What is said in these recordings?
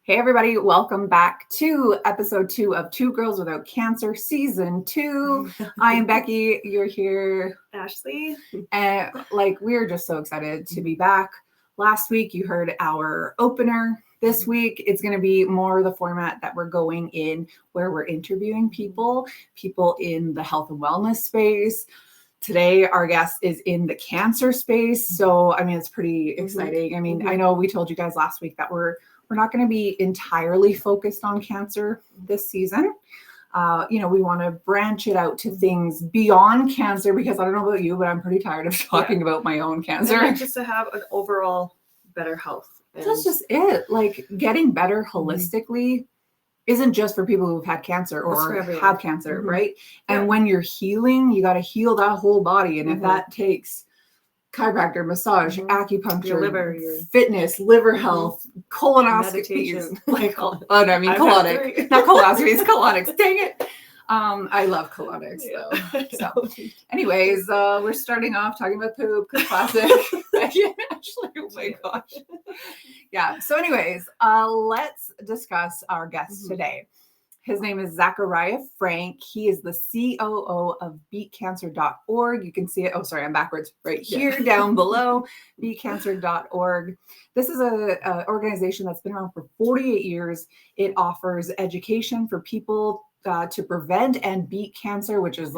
Hey everybody, welcome back to episode 2 of Two Girls Without Cancer, season 2. I am Becky, you're here. Ashley. And we're just so excited to be back. Last week you heard our opener. This week it's going to be more the format that we're going in, where we're interviewing people in the health and wellness space. Today, our guest is in the cancer space. So, it's pretty exciting. I know we told you guys last week that we're not going to be entirely focused on cancer this season. We want to branch it out to things beyond cancer, because I don't know about you, but I'm pretty tired of talking about my own cancer. And just to have an overall better health. That's just it. Getting better holistically isn't just for people who've had cancer or have cancer, right? And when you're healing, you got to heal that whole body. And if that takes chiropractor, massage, acupuncture, your liver, your fitness, liver health, colonoscopies, colonic, not colonoscopies, colonics. Dang it. I love colonics though. So anyways, we're starting off talking about poop, classic. Actually, oh my gosh. Yeah. So anyways, let's discuss our guest today. His name is Zakariya Frank. He is the COO of beatcancer.org. You can see it. Oh, sorry, I'm backwards. Right here down below, beatcancer.org. This is an organization that's been around for 48 years. It offers education for people to prevent and beat cancer, which is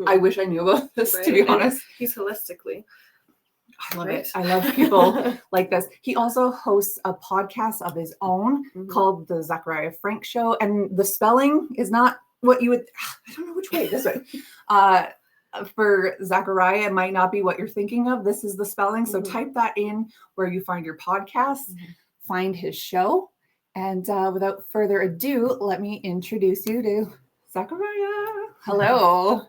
I wish I knew about this, to be honest. He's holistically. I love it. I love people like this. He also hosts a podcast of his own called the Zakariya Frank Show. And the spelling is not what you would, I don't know which way, this way. For Zakariya, it might not be what you're thinking of. This is the spelling. So type that in where you find your podcast, find his show. And without further ado, let me introduce you to Zakariya. Hello.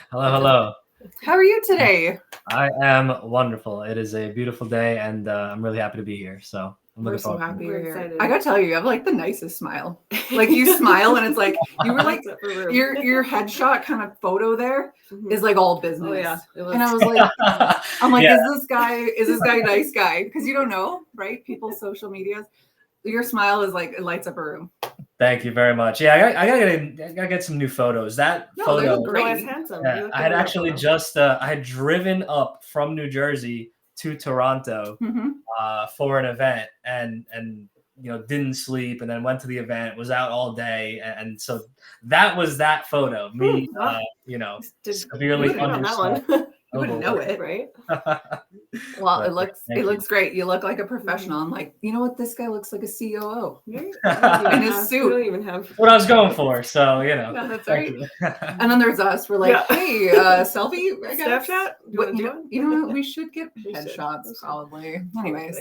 Hello. How are you today? I am wonderful. It is a beautiful day, and I'm really happy to be here. So I'm looking forward. So happy you're here. I gotta tell you, you have the nicest smile. You smile, and it's you were your headshot kind of photo there is all business. Oh yeah, and I was I'm yeah. is this guy a nice guy? Because you don't know, right? People's social medias. Your smile is it lights up a room. Thank you very much. Yeah, I gotta get some new photos. That photo, great. Handsome. Yeah, I had actually just I had driven up from New Jersey to Toronto for an event, and didn't sleep, and then went to the event, was out all day, and so that was that photo. Me, severely underslept. You wouldn't know it, right? Well, it looks great. You look like a professional. I'm you know what? This guy looks like a COO in his suit. We don't even have what I was going for. So Yeah, that's right. And then there's us. We're hey, selfie. Snapchat. You know what? We should get headshots probably. Anyways,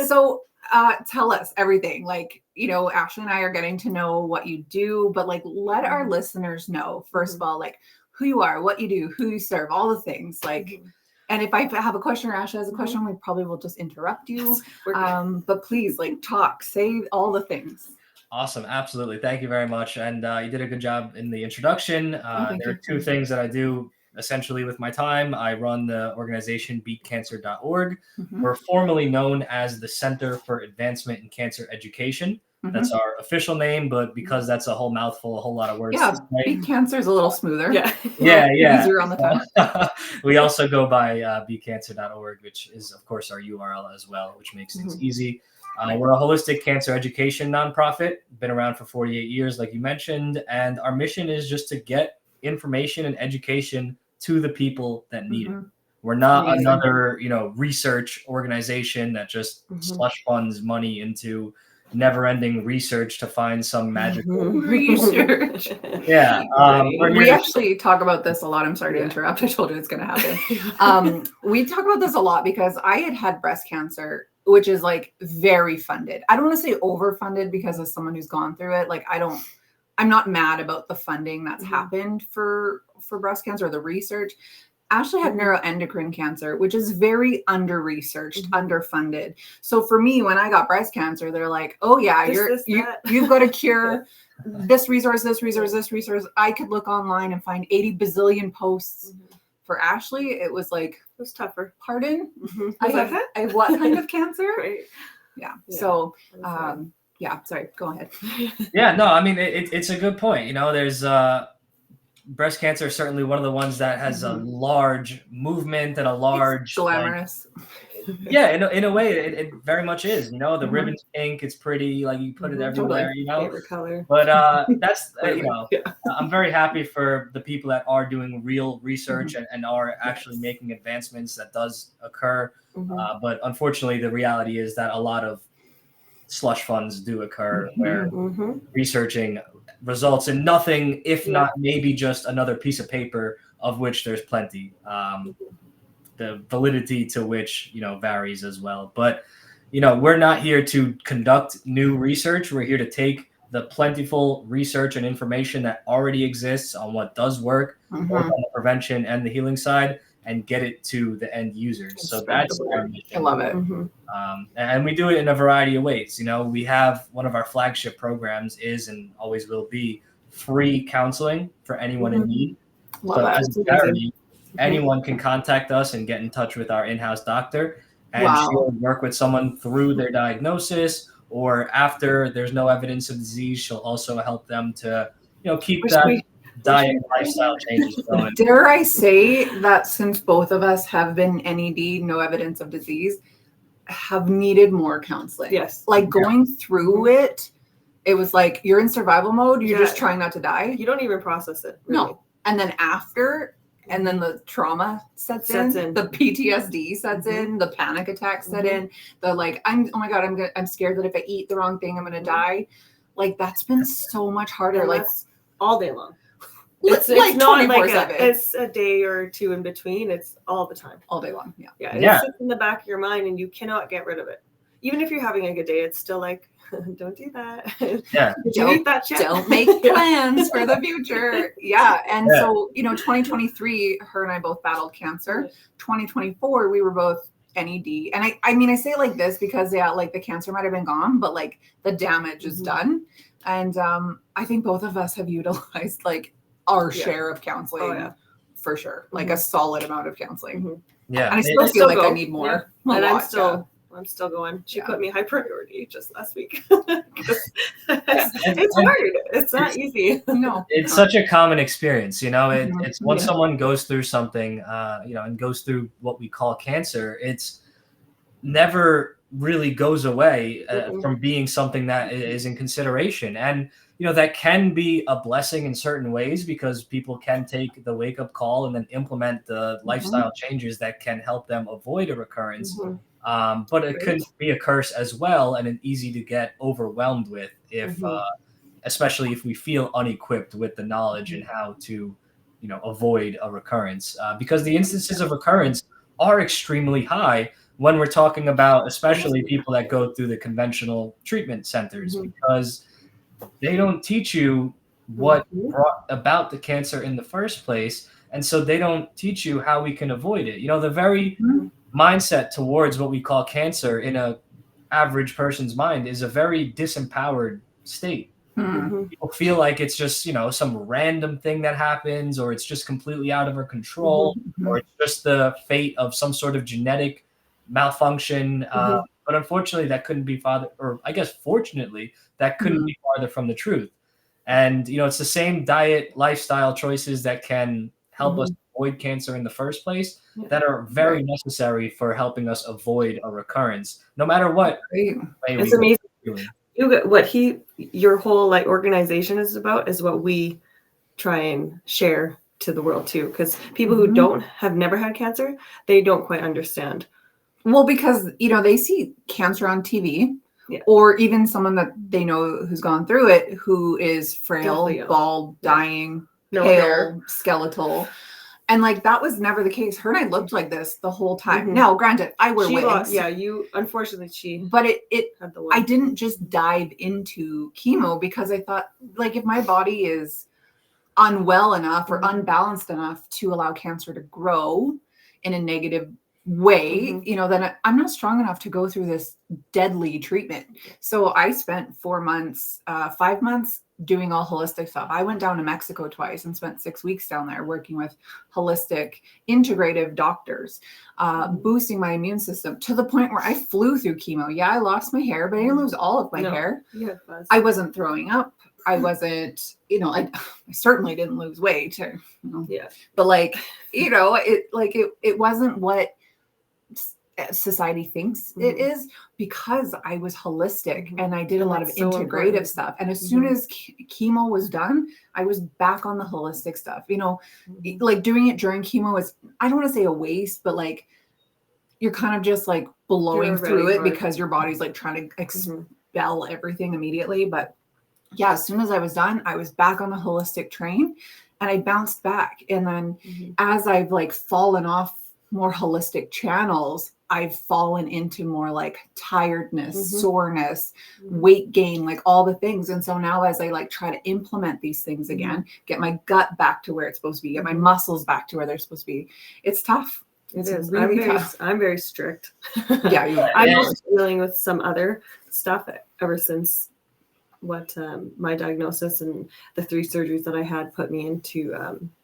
so tell us everything. Ashley and I are getting to know what you do, but let our listeners know first of all, who you are, what you do, who you serve, all the things. And if I have a question or Ashley has a question, we probably will just interrupt you. But please, talk, say all the things. Awesome. Absolutely. Thank you very much. And you did a good job in the introduction. There are two things that I do essentially with my time. I run the organization beatcancer.org. We're formerly known as the Center for Advancement in Cancer Education. That's our official name, but because that's a whole mouthful, a whole lot of words. Yeah, beat cancer is a little smoother. Yeah. Easier on the tongue. We also go by beatcancer.org, which is, of course, our URL as well, which makes things easy. We're a holistic cancer education nonprofit, been around for 48 years, like you mentioned, and our mission is just to get information and education to the people that need it. We're not another, research organization that just slush funds money into never-ending research to find some magical research. Yeah. We actually talk about this a lot. I'm sorry to interrupt. I told you it's going to happen. We talk about this a lot because I had breast cancer, which is very funded. I don't want to say overfunded because as someone who's gone through it, I'm not mad about the funding that's happened for breast cancer or the research. Ashley had neuroendocrine cancer, which is very under-researched, underfunded. So for me, when I got breast cancer, they're oh yeah, you've got a cure, this resource. I could look online and find 80 bazillion posts. For Ashley, it was tougher. Pardon? I have what kind of cancer? Right. Yeah. So Yeah, sorry, go ahead. Yeah, no, I mean, it's a good point. You know, there's breast cancer is certainly one of the ones that has a large movement and a large It's glamorous. yeah, in a way, it very much is. You know, the ribbon's pink. It's pretty. Like you put it everywhere. Totally. You know, Favorite color. but that's you know, Yeah. I'm very happy for the people that are doing real research and are actually making advancements that does occur. But unfortunately, the reality is that a lot of slush funds do occur where researching results in nothing, if not maybe just another piece of paper of which there's plenty. The validity to which, you know, varies as well. But, you know, we're not here to conduct new research. We're here to take the plentiful research and information that already exists on what does work, both on the prevention and the healing side, and get it to the end users. So that's our mission. I love it. And we do it in a variety of ways. You know, we have one of our flagship programs is and always will be free counseling for anyone in need. Love So that. as a charity, anyone can contact us and get in touch with our in-house doctor, and she'll work with someone through their diagnosis, or after there's no evidence of disease, she'll also help them to, you know, keep that diet and lifestyle changes going. Dare I say that since both of us have been NED, no evidence of disease, have needed more counseling. Yes. Like going through it, it was like you're in survival mode. You're just trying not to die. You don't even process it. Really. No. And then after, and then the trauma sets in, the PTSD sets in, the panic attacks set in, the like, oh my God, I'm scared that if I eat the wrong thing, I'm going to die. Like that's been so much harder. And like that's all day long. It's like not like 24/7. It's a day or two in between. It's all the time. All day long. Yeah. Yeah. It sits in the back of your mind and you cannot get rid of it. Even if you're having a good day, it's still like, don't do that. Yeah. Don't eat that shit. Don't make plans for the future. Yeah. And so, you know, 2023, her and I both battled cancer. 2024, we were both NED. And I mean, I say it like this because like the cancer might have been gone, but like the damage is done. And I think both of us have utilized like our share of counseling for sure. Like a solid amount of counseling. Yeah. And I still feel like I need more. And I'm still going. She put me high priority just last week. It's hard. It's not easy. No. It's such a common experience, you know. It's once someone goes through something, you know, and goes through what we call cancer, it's never really goes away from being something that is in consideration. And, you know, that can be a blessing in certain ways because people can take the wake-up call and then implement the lifestyle changes that can help them avoid a recurrence. But it could be a curse as well, and an easy to get overwhelmed with if, especially if we feel unequipped with the knowledge and how to, you know, avoid a recurrence. Because the instances of recurrence are extremely high when we're talking about, especially people that go through the conventional treatment centers, because they don't teach you what brought about the cancer in the first place, and so they don't teach you how we can avoid it. You know, the very mindset towards what we call cancer in a average person's mind is a very disempowered state. People feel like it's just, you know, some random thing that happens, or it's just completely out of our control, or it's just the fate of some sort of genetic malfunction. But unfortunately, that couldn't be farther, or I guess fortunately, that couldn't be farther from the truth. And, you know, it's the same diet, lifestyle choices that can help us avoid cancer in the first place that are very necessary for helping us avoid a recurrence, no matter what. It's amazing. Your whole like organization is about is what we try and share to the world too, because people who have never had cancer, they don't quite understand. Well, because, you know, they see cancer on TV or even someone that they know who's gone through it, who is frail, bald, dying, pale, skeletal. And like, that was never the case. Her and I looked like this the whole time. Now, granted, I wear wigs. Unfortunately, but I didn't just dive into chemo because I thought, like, if my body is unwell enough or unbalanced enough to allow cancer to grow in a negative way, you know, then I'm not strong enough to go through this deadly treatment. So I spent 5 months doing all holistic stuff. I went down to Mexico twice and spent 6 weeks down there working with holistic integrative doctors, boosting my immune system to the point where I flew through chemo. Yeah, I lost my hair, but I didn't lose all of my hair. I wasn't throwing up. I wasn't, I certainly didn't lose weight. But like, it wasn't what society thinks it is, because I was holistic and I did a lot of integrative stuff. And as soon as chemo was done, I was back on the holistic stuff. Like doing it during chemo is, I don't want to say a waste, but like you're kind of just like blowing through it because your body's like trying to expel everything immediately. But yeah, as soon as I was done, I was back on the holistic train and I bounced back. And then as I've like fallen off more holistic channels, I've fallen into more like tiredness, soreness, weight gain, like all the things. And so now as I like try to implement these things again, get my gut back to where it's supposed to be, get my muscles back to where they're supposed to be, it's tough. It is. Really tough. I'm very strict. Yeah, you are. I'm also dealing with some other stuff ever since my diagnosis and the 3 surgeries that I had put me into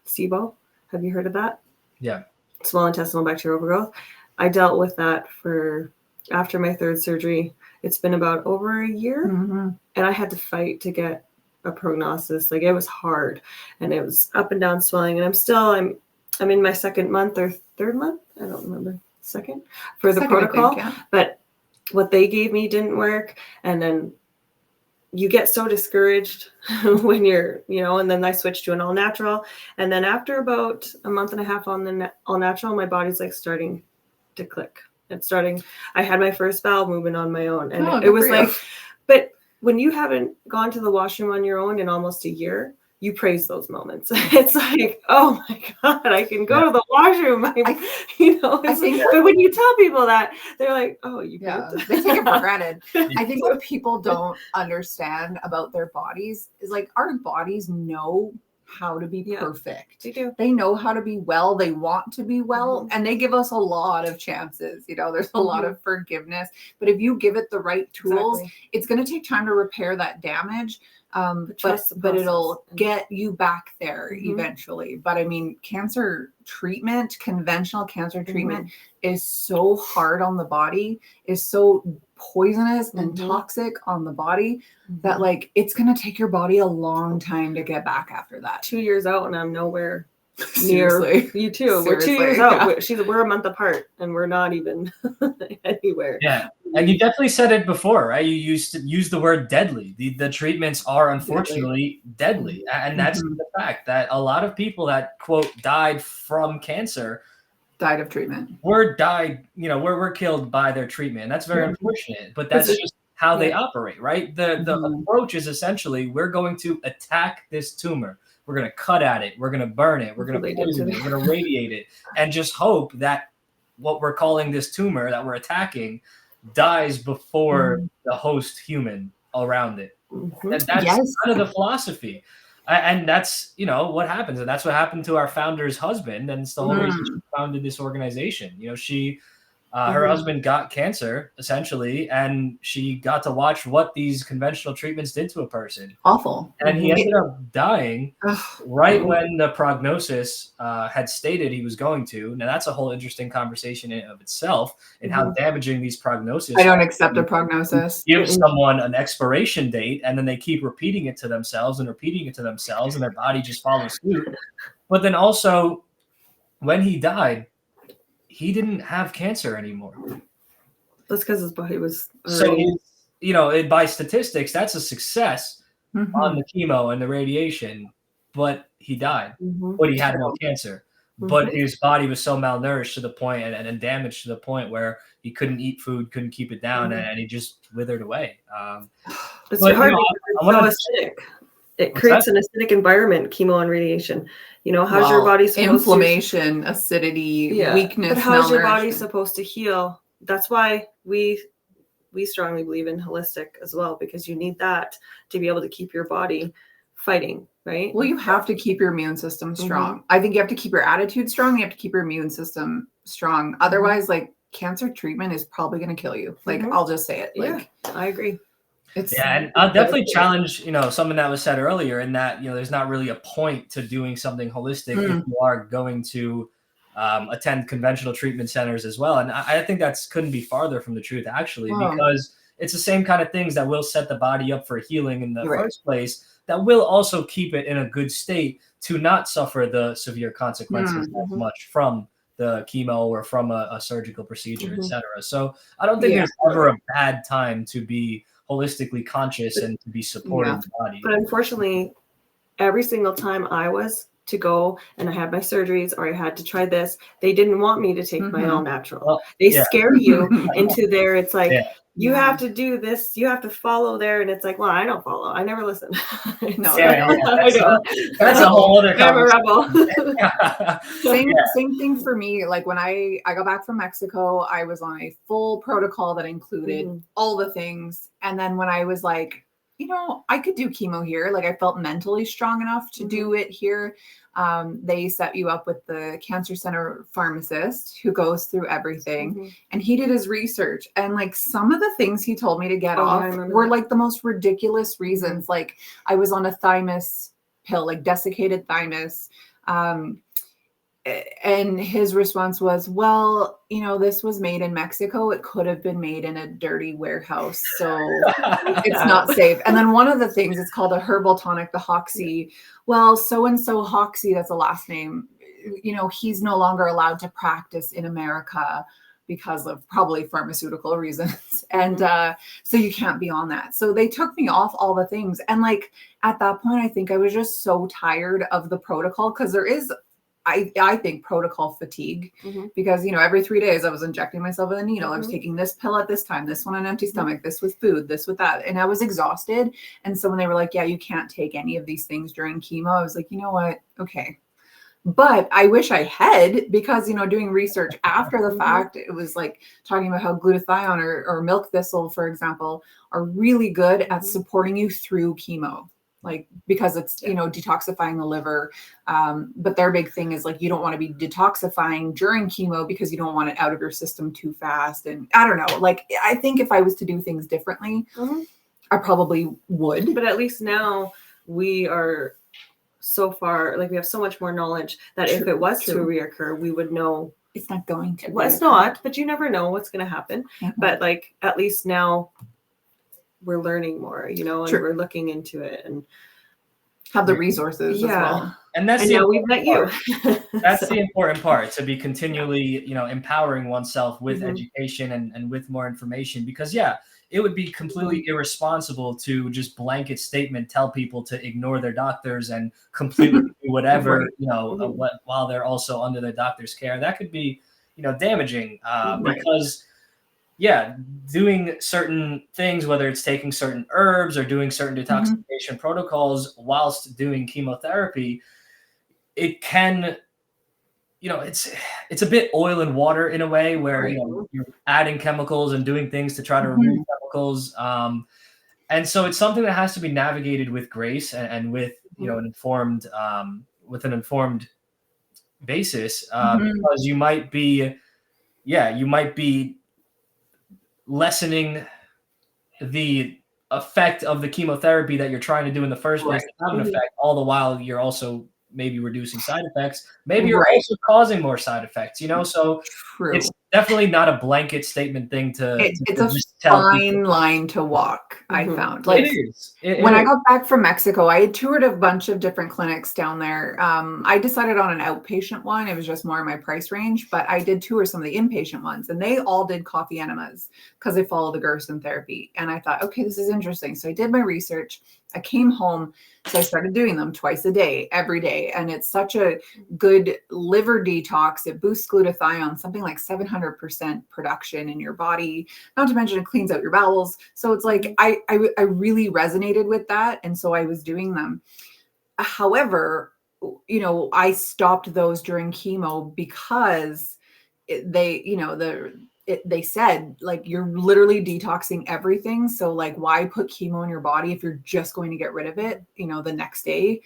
SIBO. Have you heard of that? Yeah. Small intestinal bacterial overgrowth. I dealt with that after my 3rd surgery. It's been about over a year, and I had to fight to get a prognosis. Like it was hard, and it was up and down swelling. And I'm in my 2nd month or 3rd month. I don't remember. 2nd for the protocol, but what they gave me didn't work. And then you get so discouraged when you're, and then I switched to an all natural. And then after about a month and a half on the all natural, my body's like starting to click. I had my first bowel movement on my own. And it was like, but when you haven't gone to the washroom on your own in almost a year, you praise those moments. It's like, oh my God, I can go to the washroom. But when you tell people that, they're like, oh, you they take it for granted. I think what people don't understand about their bodies is like our bodies know how to be perfect. They do. They know how to be well. They want to be well. And they give us a lot of chances. There's a lot of forgiveness. But if you give it the right tools, it's going to take time to repair that damage. But it'll get you back there eventually. But I mean, cancer treatment, conventional cancer treatment is so hard on the body, is so poisonous and toxic on the body that like it's going to take your body a long time to get back after that. 2 years out and I'm nowhere near you too. We're 2 years out. We're a month apart and we're not even anywhere. Yeah. And you definitely said it before, right? You used the word deadly. The treatments are unfortunately deadly. And that's the fact that a lot of people that quote died from cancer died of treatment. Were killed by their treatment. That's very unfortunate, but that's just how they operate, right? The approach is essentially we're going to attack this tumor. We're going to cut at it. We're going to burn it. We're going to poison it. We're going to radiate it, and just hope that what we're calling this tumor that we're attacking dies before the host human around it. And that's kind of the philosophy. And that's, what happens. And that's what happened to our founder's husband. And it's the whole reason she founded this organization. She, her husband got cancer essentially, and she got to watch what these conventional treatments did to a person. Awful. And he ended up dying right when the prognosis had stated he was going to. Now that's a whole interesting conversation in and of itself, and how damaging these prognoses. I don't accept a prognosis. Give someone an expiration date, and then they keep repeating it to themselves, and their body just follows suit. But then also, when he died, he didn't have cancer anymore. That's because his body was already... So, by statistics, that's a success on the chemo and the radiation, but he died. But he had no cancer. But his body was so malnourished to the point and damaged to the point where he couldn't eat food, couldn't keep it down, and he just withered away. It's hard because it's so acidic. It creates an acidic environment, chemo and radiation. How's your body supposed inflammation, acidity, weakness. But how's your body supposed to heal? That's why we strongly believe in holistic as well, because you need that to be able to keep your body fighting, right? Well, you have to keep your immune system strong. I think you have to keep your attitude strong. You have to keep your immune system strong. Otherwise, like cancer treatment is probably going to kill you. Like I'll just say it. I agree. And I'll definitely challenge, something that was said earlier in that, there's not really a point to doing something holistic if you are going to attend conventional treatment centers as well. And I think that's couldn't be farther from the truth, actually, because it's the same kind of things that will set the body up for healing in the first place that will also keep it in a good state to not suffer the severe consequences as much from the chemo or from a surgical procedure, etc. So I don't think there's ever a bad time to be holistically conscious and to be supporting the body. But unfortunately, every single time I was to go and I had my surgeries or I had to try this, they didn't want me to take my all natural. Well, they scare you into there. It's like, you have to do this, you have to follow there. And it's like, well, I don't follow. I never listen. That's a whole other conversation. Same thing for me. Like when I got back from Mexico, I was on a full protocol that included all the things. And then when I was like, I could do chemo here. Like I felt mentally strong enough to do it here. They set you up with the cancer center pharmacist who goes through everything. And he did his research. And like some of the things he told me to get off were like the most ridiculous reasons. Like I was on a thymus pill, like desiccated thymus. And his response was, well, this was made in Mexico. It could have been made in a dirty warehouse. So it's not safe. And then one of the things, it's called a herbal tonic, the Hoxie. Well, so-and-so Hoxie, that's a last name. He's no longer allowed to practice in America because of probably pharmaceutical reasons. And so you can't be on that. So they took me off all the things. And like at that point, I think I was just so tired of the protocol because there is I think protocol fatigue because, every 3 days I was injecting myself with a needle. I was taking this pill at this time, this one on an empty stomach, this with food, this with that. And I was exhausted. And so when they were like, yeah, you can't take any of these things during chemo, I was like, you know what? Okay. But I wish I had because, doing research after the fact, it was like talking about how glutathione or milk thistle, for example, are really good at supporting you through chemo. Like, because it's, detoxifying the liver. But their big thing is like, you don't want to be detoxifying during chemo because you don't want it out of your system too fast. And I don't know, like, I think if I was to do things differently, I probably would. But at least now we are so far, like we have so much more knowledge that if it was to reoccur, we would know. It's not going to. Well, it's not, but you never know what's going to happen. But like, at least now we're learning more, and we're looking into it and have the resources as well. And that's and now we've met you. That's the important part, to be continually, empowering oneself with education and with more information, because it would be completely irresponsible to just blanket statement tell people to ignore their doctors and completely do whatever, while they're also under their doctor's care. That could be, damaging because doing certain things, whether it's taking certain herbs or doing certain detoxification protocols whilst doing chemotherapy, it can, it's a bit oil and water in a way where, you're adding chemicals and doing things to try to remove chemicals. And so it's something that has to be navigated with grace and with, an informed, basis, because you might be lessening the effect of the chemotherapy that you're trying to do in the first place to have an effect, all the while you're also maybe reducing side effects. Maybe you're also causing more side effects, so it's definitely not a blanket statement thing it's a fine line to walk. I found like it is. When I got back from Mexico, I had toured a bunch of different clinics down there. I decided on an outpatient one. It was just more in my price range, but I did tour some of the inpatient ones, and they all did coffee enemas because they follow the Gerson therapy. And I thought, okay, this is interesting. So I did my research. I came home, so I started doing them twice a day, every day. And it's such a good liver detox. It boosts glutathione, something like 700% production in your body. Not to mention it cleans out your bowels. So it's like, I really resonated with that. And so I was doing them. However, I stopped those during chemo because they said, like, you're literally detoxing everything. So like, why put chemo in your body if you're just going to get rid of it, the next day?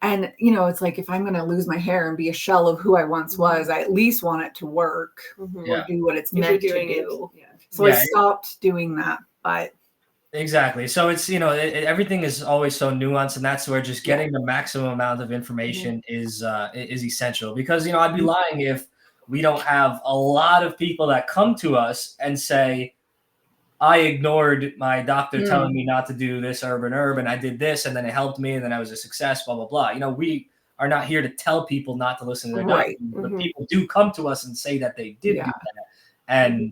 And, it's like, if I'm going to lose my hair and be a shell of who I once was, I at least want it to work or do what it's meant to do. So I stopped doing that. But Exactly. So it's, everything is always so nuanced, and that's where just getting the maximum amount of information is essential. Because, I'd be lying if we don't have a lot of people that come to us and say, I ignored my doctor telling me not to do this herb, and I did this, and then it helped me, and then I was a success, blah, blah, blah. We are not here to tell people not to listen to their doctor, but people do come to us and say that they did do that. And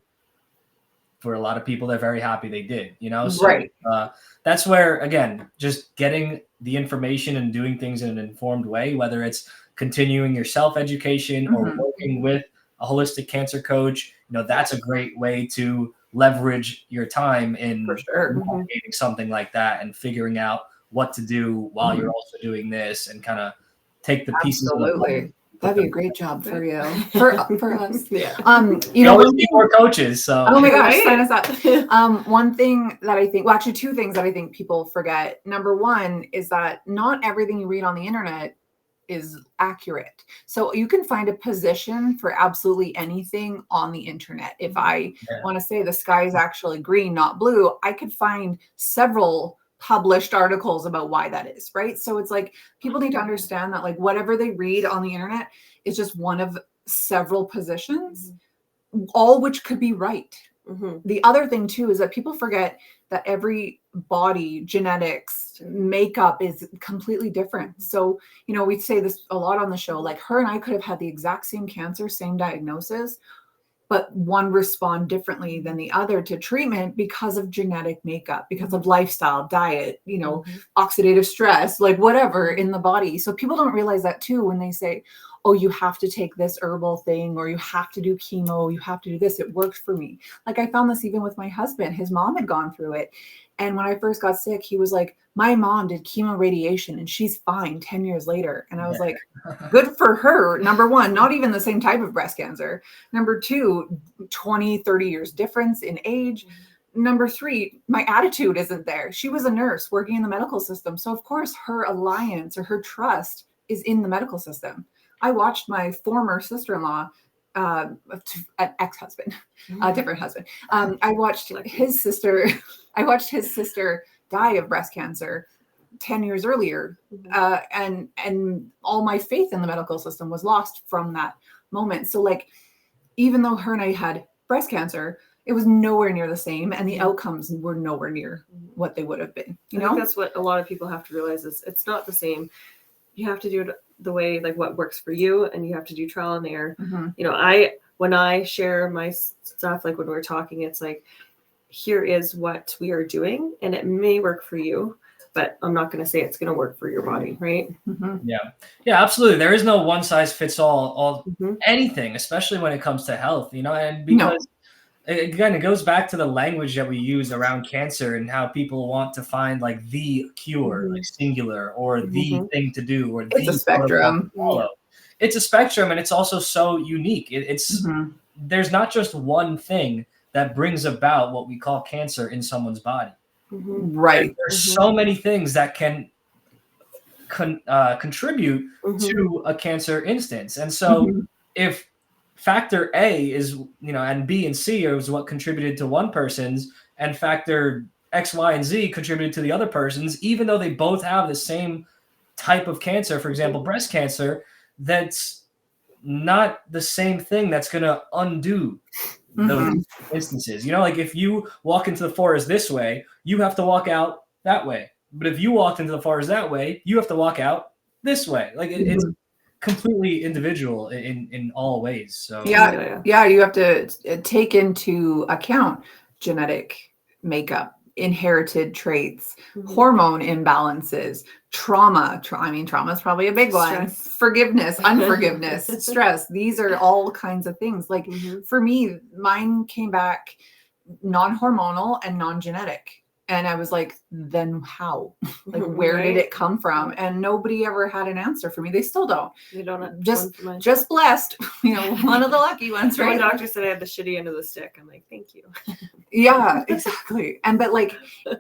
for a lot of people, they're very happy they did, So that's where, again, just getting the information and doing things in an informed way, whether it's continuing your self-education or working with a holistic cancer coach, that's a great way to leverage your time in navigating something like that and figuring out what to do while you're also doing this, and kind of take the pieces of the that'd be a great job for you, for us. We always need more coaches. So oh my gosh, sign us up. One thing that I think, well, actually two things that I think people forget. Number one is that not everything you read on the internet is accurate. So you can find a position for absolutely anything on the internet. If I want to say the sky is actually green, not blue, I could find several published articles about why that is, right? So it's like people need to understand that, like, whatever they read on the internet is just one of several positions, all which could be right. The other thing too is that people forget that every body, genetics, makeup is completely different. So, we say this a lot on the show, like her and I could have had the exact same cancer, same diagnosis, but one respond differently than the other to treatment because of genetic makeup, because of lifestyle, diet, oxidative stress, like whatever in the body. So people don't realize that too when they say, oh, you have to take this herbal thing, or you have to do chemo, you have to do this. It worked for me. Like I found this even with my husband. His mom had gone through it. And when I first got sick, he was like, my mom did chemo radiation and she's fine 10 years later. And I was like, good for her. Number one, not even the same type of breast cancer. Number two, 20, 30 years difference in age. Number three, my attitude isn't there. She was a nurse working in the medical system. So of course her alliance or her trust is in the medical system. I watched my former sister-in-law, an ex-husband, a different husband. I watched his sister die of breast cancer 10 years earlier. And all my faith in the medical system was lost from that moment. So like, even though her and I had breast cancer, it was nowhere near the same. And the outcomes were nowhere near what they would have been. I think that's what a lot of people have to realize is it's not the same. You have to do it the way, like what works for you, and you have to do trial and error. When I share my stuff, like when we're talking, it's like, here is what we are doing, and it may work for you, but I'm not going to say it's going to work for your body, right? Yeah, absolutely. There is no one size fits all anything, especially when it comes to health, and because again, it goes back to the language that we use around cancer and how people want to find like the cure, like singular, or the thing to do, or it's a spectrum. It's a spectrum, and it's also so unique. It's there's not just one thing that brings about what we call cancer in someone's body. Right. And there's so many things that can contribute to a cancer instance. And so if factor A is, and B and C is what contributed to one person's, and factor X, Y, and Z contributed to the other person's, even though they both have the same type of cancer, for example, breast cancer, that's not the same thing that's going to undo those instances. Like if you walk into the forest this way, you have to walk out that way. But if you walked into the forest that way, you have to walk out this way. Like it's completely individual in all ways. So you have to take into account genetic makeup, inherited traits, hormone imbalances, trauma. Trauma is probably a big one. Forgiveness, unforgiveness, stress. These are all kinds of things. Like for me, mine came back non-hormonal and non-genetic. And I was like, then how? Like, where did it come from? And nobody ever had an answer for me. They still don't. They don't. Just blessed, one of the lucky ones, right? My doctor said I had the shitty end of the stick. I'm like, thank you. Yeah, exactly. But like,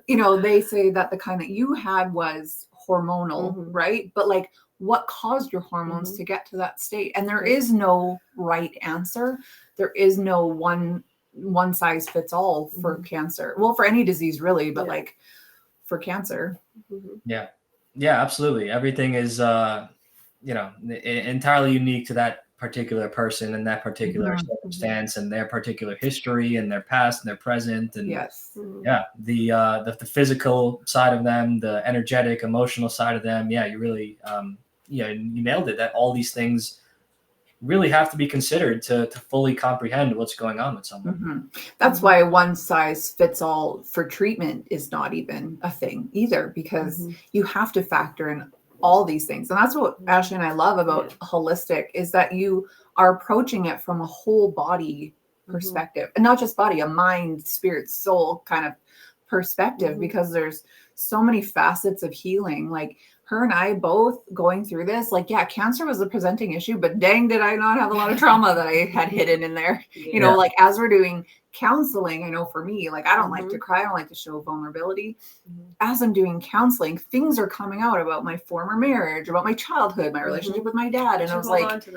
they say that the kind that you had was hormonal, right? But like, what caused your hormones to get to that state? And there is no right answer. There is no one one size fits all for cancer. Well, for any disease really, but like for cancer. Yeah, absolutely. Everything is, entirely unique to that particular person and that particular circumstance and their particular history and their past and their present. And the physical side of them, the energetic, emotional side of them. Yeah, you really, you nailed it. That all these things really have to be considered to fully comprehend what's going on with someone. That's why one size fits all for treatment is not even a thing either, because you have to factor in all these things. And that's what Ashley and I love about holistic, is that you are approaching it from a whole body perspective, and not just body, a mind, spirit, soul kind of perspective, because there's so many facets of healing. Like her and I both going through this, like, yeah, cancer was a presenting issue, but dang, did I not have a lot of trauma that I had hidden in there. You know, like as we're doing counseling, I know for me, like I don't like to cry, I don't like to show vulnerability. As I'm doing counseling, things are coming out about my former marriage, about my childhood, my relationship with my dad. And I was like,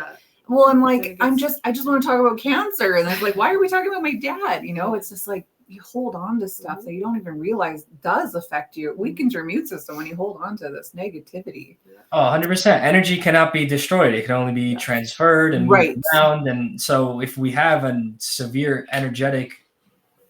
well, I'm like, I just want to talk about cancer. And it's like, why are we talking about my dad? You know, it's just like, you hold on to stuff that you don't even realize does affect you. It weakens your immune system when you hold on to this negativity. Oh, 100%. Energy cannot be destroyed. It can only be transferred and moved around. And so if we have a severe energetic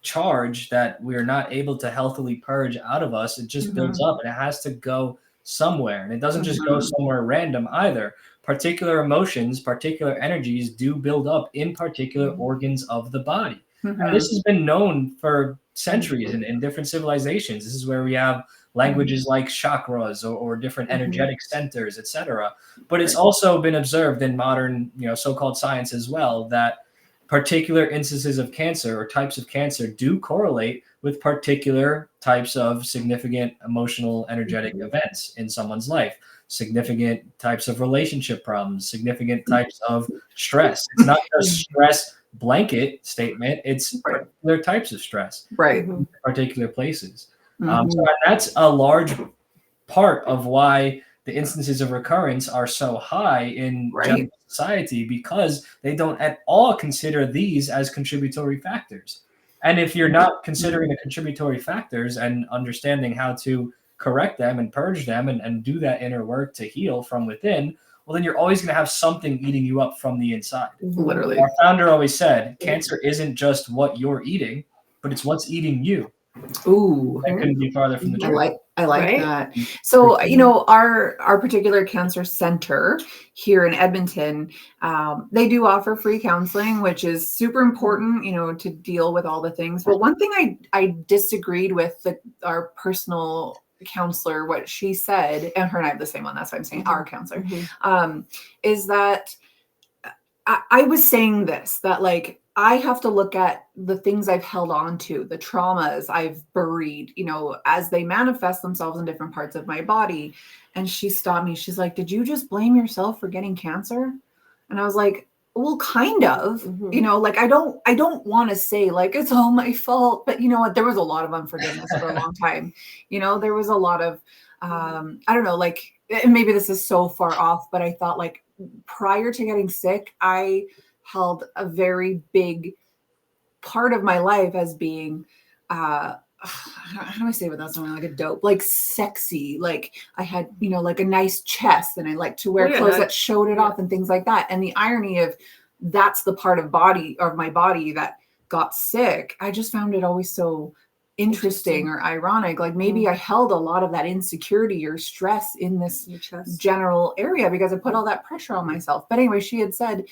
charge that we're not able to healthily purge out of us, it just builds up, and it has to go somewhere. And it doesn't just go somewhere random either. Particular emotions, particular energies do build up in particular organs of the body. And this has been known for centuries in different civilizations. This is where we have languages like chakras or different energetic centers, etc. But it's also been observed in modern, so-called science as well, that particular instances of cancer or types of cancer do correlate with particular types of significant emotional, energetic events in someone's life. Significant types of relationship problems, significant types of stress. It's not just stress blanket statement, it's particular types of stress, in particular places. So that's a large part of why the instances of recurrence are so high in general society, because they don't at all consider these as contributory factors. And if you're not considering the contributory factors and understanding how to correct them and purge them and do that inner work to heal from within, well, then you're always going to have something eating you up from the inside. Literally. Our founder always said, cancer isn't just what you're eating, but it's what's eating you. Ooh. That couldn't be farther from the truth. I like that. So, our particular cancer center here in Edmonton, they do offer free counseling, which is super important, to deal with all the things. But one thing I disagreed with our personal counselor, what she said, and her and I have the same one, that's why I'm saying our counselor, is that I was saying this, that like, I have to look at the things I've held on to, the traumas I've buried, as they manifest themselves in different parts of my body. And she stopped me. She's like, did you just blame yourself for getting cancer? And I was like, well, kind of, like, I don't want to say like, it's all my fault, but you know what, there was a lot of unforgiveness for a long time. There was a lot of, I don't know, like, maybe this is so far off, but I thought like prior to getting sick, I held a very big part of my life as being, how do I say without sounding like a dope, like sexy, like I had, like a nice chest, and I liked to wear clothes that showed it off and things like that. And the irony of that's the part of my body that got sick. I just found it always so interesting or ironic. Like maybe I held a lot of that insecurity or stress in this general area because I put all that pressure on myself. But anyway, she had said,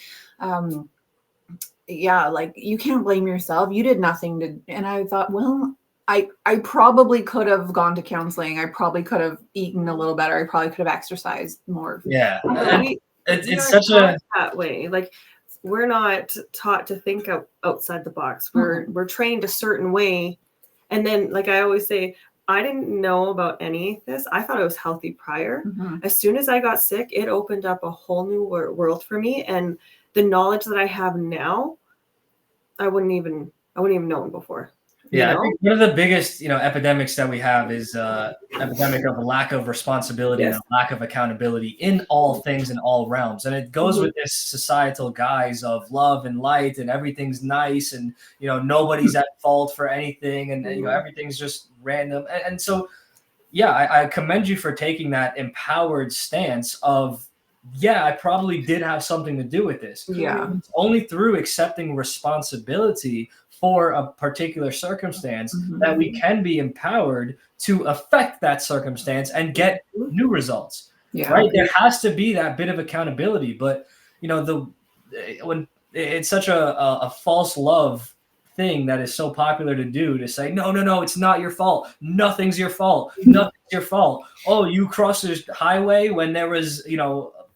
like, you can't blame yourself. You did nothing and I thought, well, I probably could have gone to counseling. I probably could have eaten a little better. I probably could have exercised more. Yeah. It's such that way. Like, we're not taught to think outside the box. We're trained a certain way. And then, like I always say, I didn't know about any of this. I thought I was healthy prior. As soon as I got sick, it opened up a whole new world for me. And the knowledge that I have now, I wouldn't even known before. Yeah, I think one of the biggest, epidemics that we have is epidemic of a lack of responsibility and a lack of accountability in all things in all realms. And it goes with this societal guise of love and light and everything's nice and, nobody's at fault for anything and, everything's just random. And so, yeah, I commend you for taking that empowered stance of, yeah, I probably did have something to do with this. Yeah. It's only through accepting responsibility for a particular circumstance that we can be empowered to affect that circumstance and get new results. Yeah. Right? There has to be that bit of accountability, but when it's such a false love thing that is so popular to do, to say no, it's not your fault, nothing's your fault, oh, you crossed the highway when there was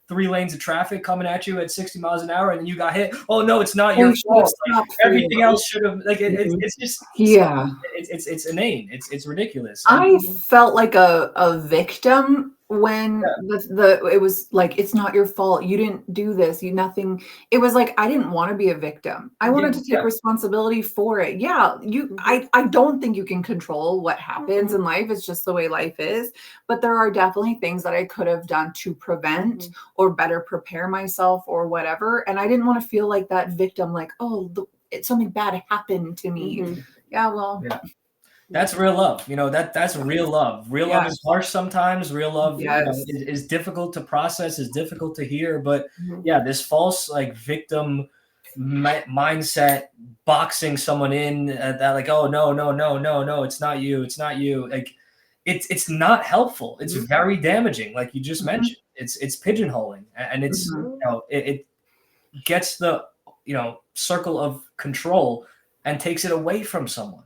3 lanes of traffic coming at you at 60 miles an hour and then you got hit. Oh no, it's not your fault. Like, everything else should have, like, it's just, it's inane. It's ridiculous. I felt like a victim when it was like, it's not your fault, you didn't do this, nothing. It was like, I didn't want to be a victim. I wanted to take responsibility for it. I don't think you can control what happens in life. It's just the way life is. But there are definitely things that I could have done to prevent or better prepare myself or whatever. And I didn't want to feel like that victim, like, oh, something bad happened to me. That's real love. That's real love. Real love is harsh sometimes. Real love is difficult to process, is difficult to hear. But this false victim mindset, boxing someone in that like, oh no, it's not you. Like it's not helpful. It's very damaging. Like you just mentioned, it's pigeonholing, and it's it gets the circle of control and takes it away from someone.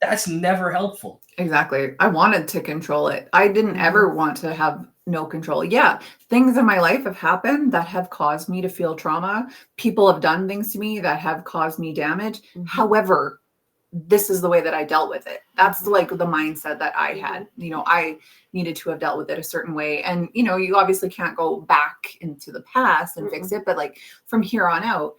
That's never helpful. Exactly. I wanted to control it. I didn't ever want to have no control. Yeah, things in my life have happened that have caused me to feel trauma. People have done things to me that have caused me damage. However, this is the way that I dealt with it. That's like the mindset that I had. I needed to have dealt with it a certain way. And, you obviously can't go back into the past and fix it. But like from here on out,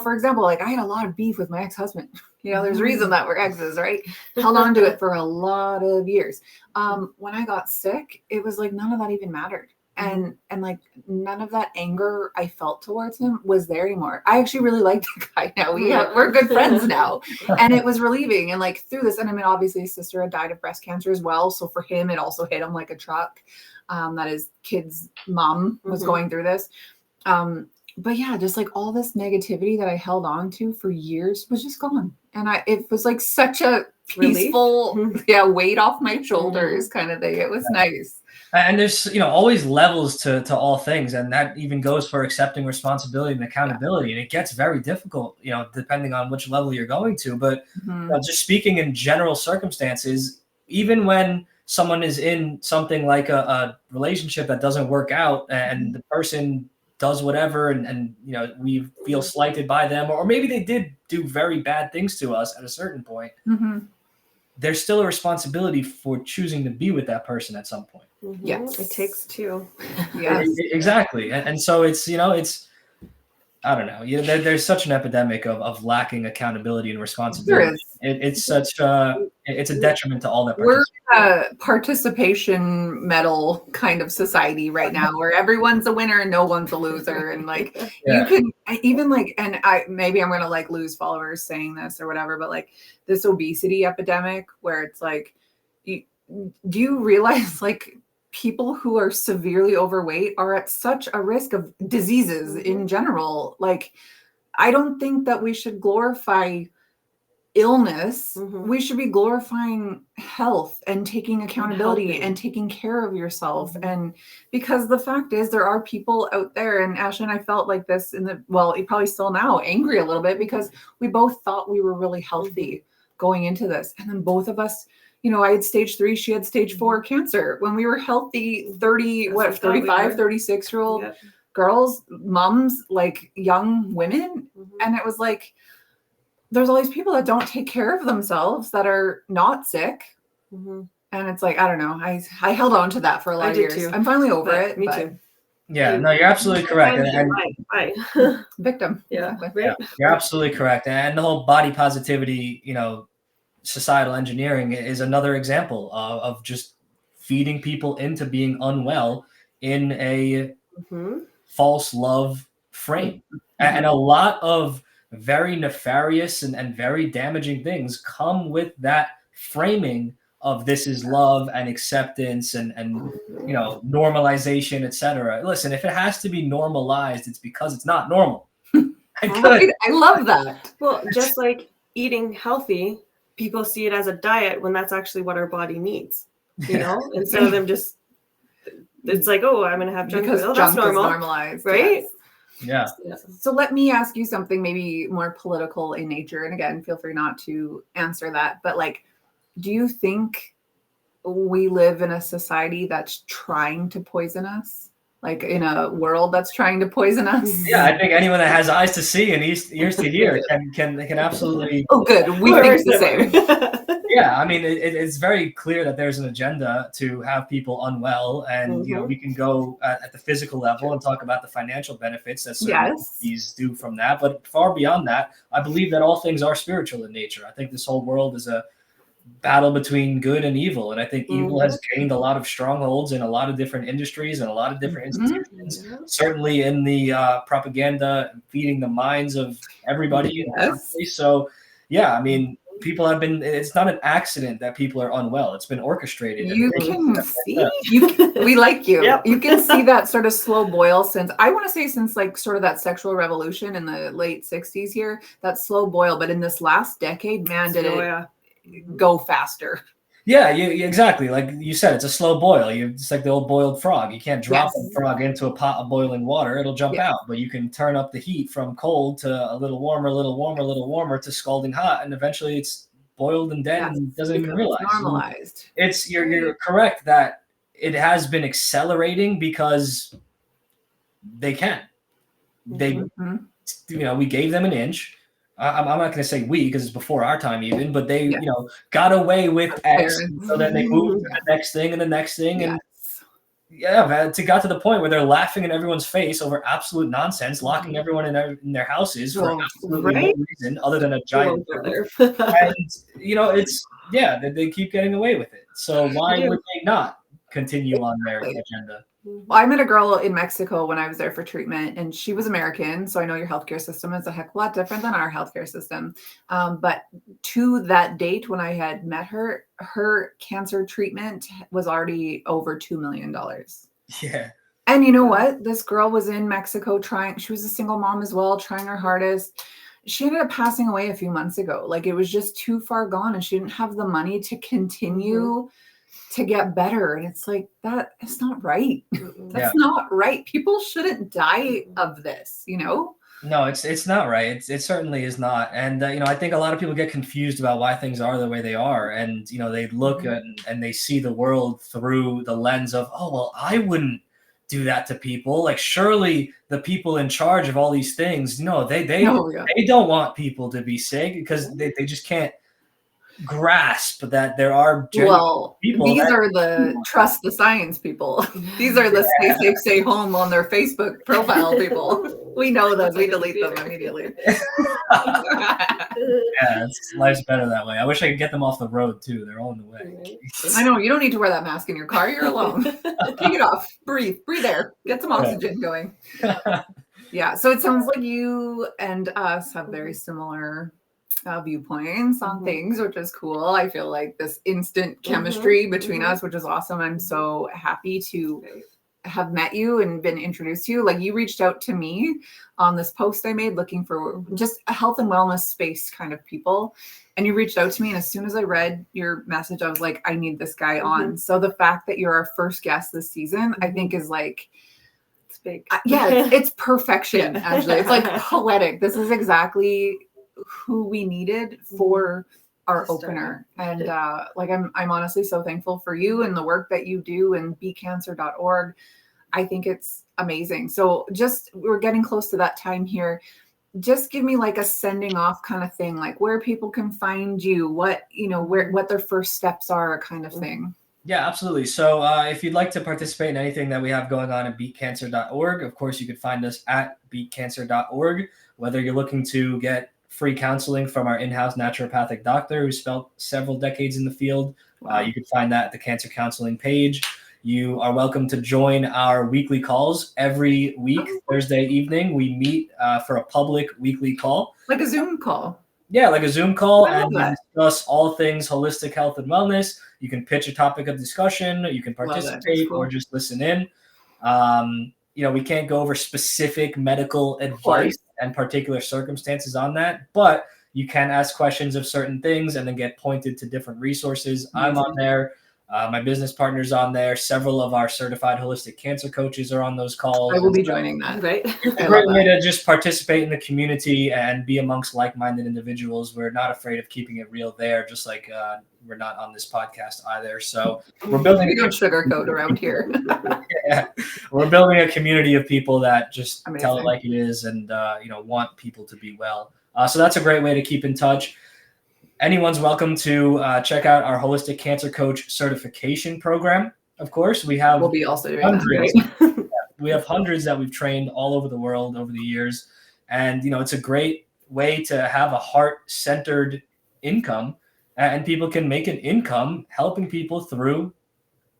for example, like I had a lot of beef with my ex-husband. There's a reason that we're exes, right? Held on to it for a lot of years. When I got sick, it was like none of that even mattered. And like none of that anger I felt towards him was there anymore. I actually really like the guy now. We're good friends now. And it was relieving. And like through this, and I mean, obviously his sister had died of breast cancer as well. So for him, it also hit him like a truck. That his kid's mom was going through this. But yeah, just like all this negativity that I held on to for years was just gone. And it was like such a peaceful, weight off my shoulders kind of thing. It was nice. And there's, always levels to all things. And that even goes for accepting responsibility and accountability. And it gets very difficult, depending on which level you're going to. But just speaking in general circumstances, even when someone is in something like a relationship that doesn't work out and the person does whatever and we feel slighted by them, or maybe they did do very bad things to us at a certain point, there's still a responsibility for choosing to be with that person at some point. Yes, it takes two. Yes, exactly. And so it's it's, I don't know, there's such an epidemic of lacking accountability and responsibility. It's such it's a detriment to all that. We're a participation medal kind of society right now, where everyone's a winner and no one's a loser, and like you can even like, and maybe I'm gonna like lose followers saying this or whatever, but like this obesity epidemic, where it's like, do you realize like people who are severely overweight are at such a risk of diseases in general? Like, I don't think that we should glorify illness. We should be glorifying health and taking accountability and taking care of yourself. And because the fact is, there are people out there, and Ashley and I felt like this you probably still now angry a little bit, because we both thought we were really healthy going into this. And then both of us, I had stage 3, she had stage 4 cancer when we were healthy, 35, 36-year-old girls, moms, like young women. And it was like, there's all these people that don't take care of themselves that are not sick. And it's like, I don't know. I held on to that for a lot of years. Too. I'm finally over it. Me too. Yeah, no, you're absolutely correct. Victim. Yeah, you're absolutely correct. And the whole body positivity, societal engineering is another example of just feeding people into being unwell in a false love frame. And a lot of very nefarious and very damaging things come with that framing of this is love and acceptance and normalization, etc. Listen, if it has to be normalized, it's because it's not normal. Right? I love that. Well, just like eating healthy, people see it as a diet when that's actually what our body needs, instead of them just, it's like, oh, I'm going to have junk food. Oh, that's normal. Is normalized, right? Yes. Yeah. So let me ask you something maybe more political in nature. And again, feel free not to answer that. But like, do you think we live in a society that's trying to poison us? Like in a world that's trying to poison us? Yeah, I think anyone that has eyes to see and ears to hear can absolutely. Oh, good. We think the same. Yeah, I mean, it's very clear that there's an agenda to have people unwell, and we can go at the physical level and talk about the financial benefits that certain these do from that. But far beyond that, I believe that all things are spiritual in nature. I think this whole world is a battle between good and evil, and I think evil has gained a lot of strongholds in a lot of different industries and a lot of different institutions. Certainly in the propaganda, feeding the minds of everybody. So, yeah, I mean, people have been. It's not an accident that people are unwell. It's been orchestrated. You can see. We like you. Yep. You can see that sort of slow boil since like sort of that sexual revolution in the late 60s here. That slow boil, but in this last decade, man, did it go faster. Yeah, exactly. Like you said, it's a slow boil. It's like the old boiled frog. You can't drop a frog into a pot of boiling water. It'll jump out. But you can turn up the heat from cold to a little warmer, a little warmer, a little warmer to scalding hot. And eventually it's boiled and dead and doesn't even realize. It's normalized. You're correct that it has been accelerating because they can. They, we gave them an inch. I'm not going to say we because it's before our time even, but they, got away with X, so then they moved to the next thing and the next thing. And it got to the point where they're laughing in everyone's face over absolute nonsense, locking everyone in their houses for absolutely no reason other than a giant. And, they keep getting away with it. So why would they not continue on their agenda? Well, I met a girl in Mexico when I was there for treatment, and she was American. So I know your healthcare system is a heck of a lot different than our healthcare system. But to that date, when I had met her, her cancer treatment was already over $2 million. Yeah. And you know what? This girl was in Mexico she was a single mom as well, trying her hardest. She ended up passing away a few months ago. Like it was just too far gone, and she didn't have the money to continue to get better. And it's like, that is not right. That's not right. People shouldn't die of this, No, it's not right. It certainly is not. And, I think a lot of people get confused about why things are the way they are. And, they look and they see the world through the lens of, oh, well, I wouldn't do that to people. Like, surely the people in charge of all these things, they don't want people to be sick because they just can't grasp that there are people. These are the trust the science people. These are the stay safe, stay home on their Facebook profile people. We know those. We delete them immediately. Life's better that way. I wish I could get them off the road too. They're all in the way. I know. You don't need to wear that mask in your car. You're alone. Take it off. Breathe air. Get some oxygen going. Yeah. So it sounds like you and us have very similar viewpoints on things, which is cool. I feel like this instant chemistry between us, which is awesome. I'm so happy to have met you and been introduced to you. Like you reached out to me on this post I made looking for just a health and wellness space kind of people. And you reached out to me. And as soon as I read your message, I was like, I need this guy on. So the fact that you're our first guest this season, I think is like, it's big. It's perfection. Actually, it's like poetic. This is exactly who we needed for our opener. And I'm honestly so thankful for you and the work that you do and beatcancer.org. I think it's amazing. So we're getting close to that time here. Just give me like a sending off kind of thing, like where people can find you, what their first steps are kind of thing. Yeah, absolutely. So if you'd like to participate in anything that we have going on at beatcancer.org, of course, you could find us at beatcancer.org, whether you're looking to get free counseling from our in-house naturopathic doctor who spent several decades in the field. Wow. You can find that at the cancer counseling page. You are welcome to join our weekly calls every week. Thursday evening, we meet for a public weekly call. Like a Zoom call. Yeah, like a Zoom call, and we that. discuss all things holistic health and wellness. You can pitch a topic of discussion, you can participate, or just listen in. We can't go over specific medical advice and particular circumstances on that, but you can ask questions of certain things and then get pointed to different resources. I'm on there. My business partner's on there. Several of our certified holistic cancer coaches are on those calls. I will be joining that. Right. It's a great way to just participate in the community and be amongst like-minded individuals. We're not afraid of keeping it real there, just like we're not on this podcast either. So we're building. We don't sugarcoat around here. Yeah. We're building a community of people that just Amazing. tell it like it is and want people to be well. So that's a great way to keep in touch. Anyone's welcome to check out our Holistic Cancer Coach certification program. Of course, we'll be also doing hundreds. That, right? We have hundreds that we've trained all over the world over the years. And, it's a great way to have a heart-centered income, and people can make an income helping people through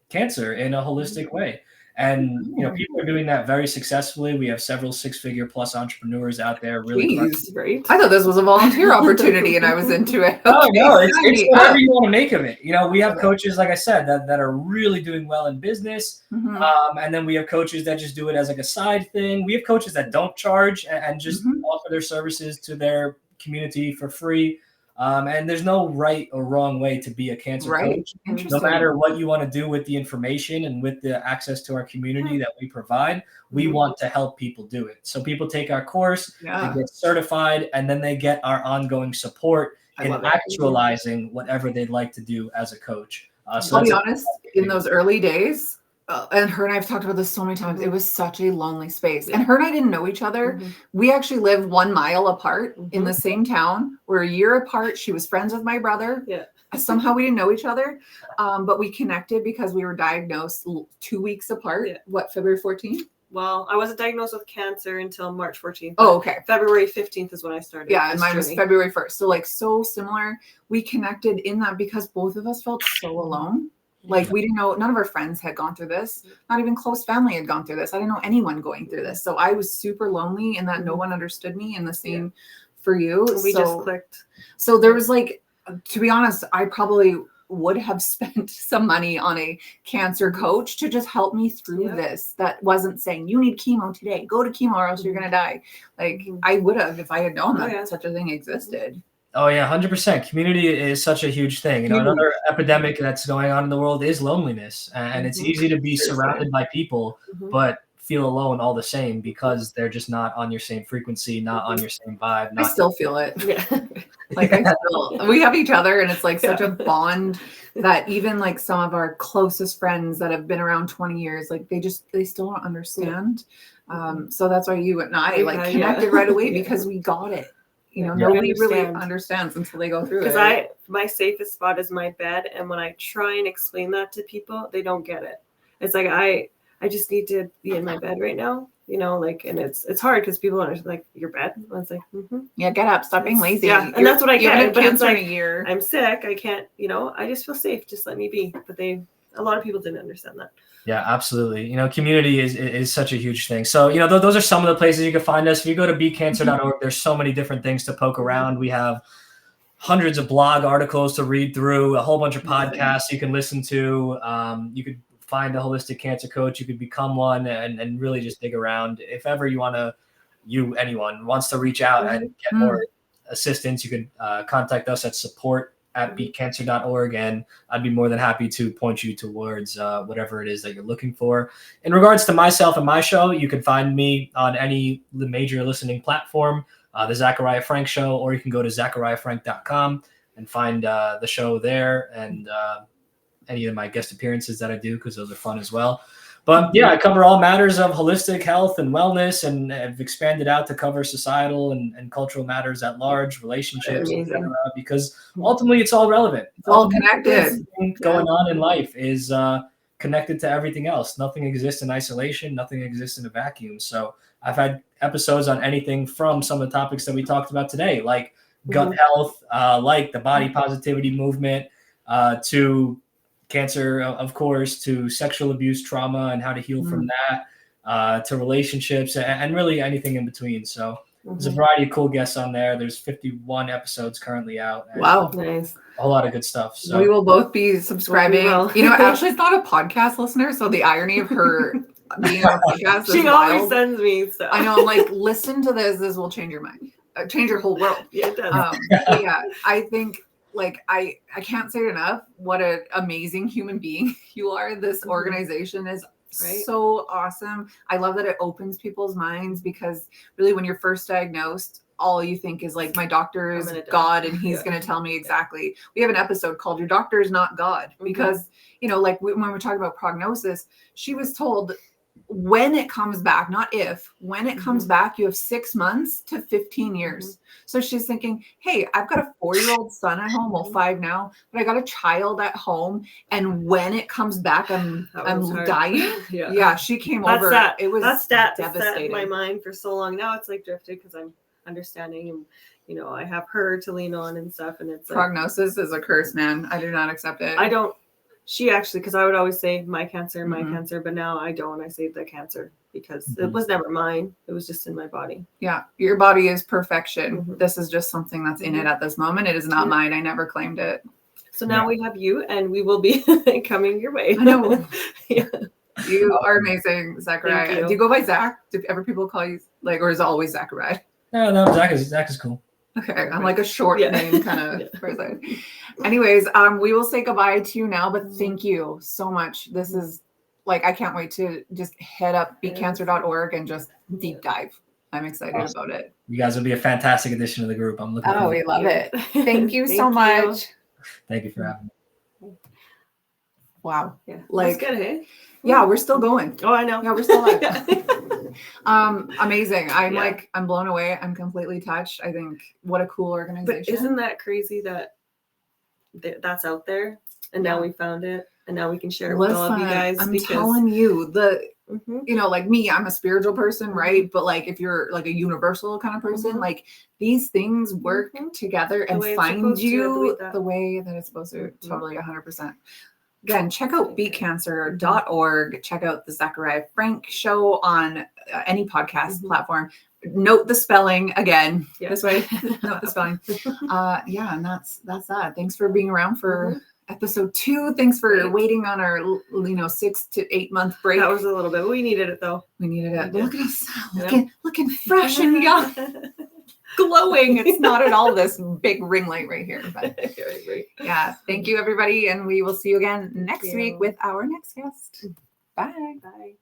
cancer in a holistic way. And, people are doing that very successfully. We have several 6-figure plus entrepreneurs out there. Really great. I thought this was a volunteer opportunity and I was into it. Oh, no, it's whatever you want to make of it. We have coaches, like I said, that are really doing well in business. And then we have coaches that just do it as like a side thing. We have coaches that don't charge and just offer their services to their community for free. And there's no right or wrong way to be a cancer coach. No matter what you want to do with the information and with the access to our community that we provide, we want to help people do it. So people take our course, they get certified, and then they get our ongoing support in actualizing whatever they'd like to do as a coach. So I'll be honest, in those early days, and her and I've talked about this so many times, it was such a lonely space. And her and I didn't know each other. We actually lived 1 mile apart in the same town. We're a year apart. She was friends with my brother. Yeah. Somehow we didn't know each other, but we connected because we were diagnosed 2 weeks apart. Yeah. February 14th? Well, I wasn't diagnosed with cancer until March 14th. Oh, okay. February 15th is when I started. Yeah, and mine was February 1st. So so similar. We connected in that because both of us felt so alone. Like we didn't know, none of our friends had gone through this. Not even close family had gone through this. I didn't know anyone going through this. So I was super lonely and that no one understood me, and the same for you. We just clicked. So there was to be honest, I probably would have spent some money on a cancer coach to just help me through this. That wasn't saying you need chemo today, go to chemo or else you're going to die. I would have, if I had known that such a thing existed. Oh yeah, 100%. Community is such a huge thing. Another epidemic that's going on in the world is loneliness, and it's easy to be surrounded by people, but feel alone all the same because they're just not on your same frequency, not on your same vibe. I still feel it. Yeah. We have each other, and it's such a bond that even some of our closest friends that have been around 20 years, they still don't understand. So that's why you and I connected right away because we got it. Nobody really understands until they go through it. Because my safest spot is my bed, and when I try and explain that to people, they don't get it. It's I just need to be in my bed right now, and it's hard because people are your bed. And it's yeah, get up, stop being lazy. Yeah, and that's what I get. But it's in a year. I'm sick. I can't. I just feel safe. Just let me be. But a lot of people didn't understand that. Yeah, absolutely. Community is such a huge thing. So, those are some of the places you can find us. If you go to beatcancer.org, there's so many different things to poke around. We have hundreds of blog articles to read through, a whole bunch of podcasts you can listen to. You could find a holistic cancer coach. You could become one and really just dig around. If ever anyone wants to reach out and get more assistance, you could contact us at support@beatcancer.org, and I'd be more than happy to point you towards whatever it is that you're looking for. In regards to myself and my show, you can find me on any major listening platform, the Zakariya Frank Show, or you can go to zakariyafrank.com and find the show there and any of my guest appearances that I do, because those are fun as well. But yeah, I cover all matters of holistic health and wellness, and have expanded out to cover societal and cultural matters at large, relationships, etc., because ultimately it's all relevant. It's all connected. Going on in life is connected to everything else. Nothing exists in isolation. Nothing exists in a vacuum. So I've had episodes on anything from some of the topics that we talked about today, like gut health, like the body positivity movement, to cancer, of course, to sexual abuse trauma and how to heal from that, to relationships, and really anything in between. So there's a variety of cool guests on there. There's 51 episodes currently out. Wow. Nice. A whole lot of good stuff. So we will both be subscribing. Well, You know, Ashley's not a podcast listener, so the irony of her being on a podcast is she always wild. sends me stuff. I know. I'm like, listen to this. This will change your mind, change your whole world. Yeah, it does. But yeah, I think like I can't say it enough. What an amazing human being you are. This organization is so awesome. I love that it opens people's minds, because really when you're first diagnosed, all you think is like, my doctor is God and he's going to tell me exactly. We have an episode called Your Doctor is Not God, because, you know, like when we're talking about prognosis, she was told when it comes back, not if, when it comes back, you have 6 months to 15 years. So she's thinking, hey, I've got a 4-year-old son at home, well, 5 now, but I got a child at home. And when it comes back, I'm dying. Yeah. She came over. It was devastating. In my mind for so long. Now it's like drifted because I'm understanding, and you know, I have her to lean on and stuff, and it's prognosis is a curse, man. I do not accept it. I don't. She actually, because I would always say my cancer, but now I don't. I say the cancer because it was never mine. It was just in my body. Yeah, your body is perfection. This is just something that's in it at this moment. It is not mine. I never claimed it. So now we have you, and we will be coming your way. I know. You are amazing, Zakariya. Do you go by Zach? Do ever people call you like, or is it always Zakariya? No, Zach is cool. Okay, I'm like a short name kind of person. Anyways, we will say goodbye to you now, but thank you so much. This is like, I can't wait to just head up beatcancer.org and just deep dive. I'm excited about it. You guys will be a fantastic addition to the group. I'm looking forward. We love it. Thank you so much. Thank you for having me. Wow. Yeah. Like, that's good, hey? Yeah, we're still going. Oh, I know. Yeah, we're still live. Amazing. I'm blown away. I'm completely touched. I think what a cool organization. But isn't that crazy that that's out there, and now we found it, and now we can share it with all of you guys? I'm telling you, you know, like me, I'm a spiritual person, right? But like, if you're like a universal kind of person, like these things work together and find you the way that it's supposed to. Totally 100%. Again, check out beatcancer.org. Check out the Zakariya Frank show on any podcast platform. Note the spelling again. This way. Note the spelling. And that's that. Thanks for being around for episode 2. Thanks for waiting on our 6 to 8 month break. That was a little bit. We needed it though. We needed it. Look at us looking fresh and young. Glowing. It's not at all this big ring light right here, but thank you everybody, and we will see you again next week with our next guest. Bye.